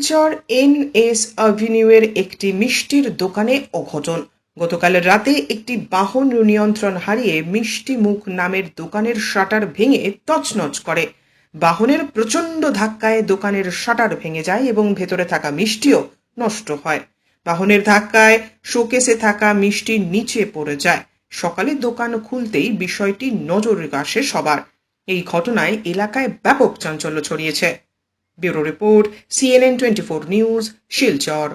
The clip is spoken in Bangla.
শিলচর NS অ্যাভিনিউয়ের একটি মিষ্টির দোকানে অঘটন। গতকাল রাতে একটি বাহন নিয়ন্ত্রণ হারিয়ে মিষ্টি মুখ নামের দোকানের শাটার ভেঙে তছনছ করে। বাহনের প্রচণ্ড ধাক্কায় দোকানের শাটার ভেঙে যায় এবং ভেতরে থাকা মিষ্টিও নষ্ট হয়। বাহনের ধাক্কায় শোকেসে থাকা মিষ্টি নিচে পড়ে যায়। সকালে দোকান খুলতেই বিষয়টি নজরে আসে সবার। এই ঘটনায় এলাকায় ব্যাপক চাঞ্চল্য ছড়িয়েছে। Bureau report, CNN24 news, Silchar.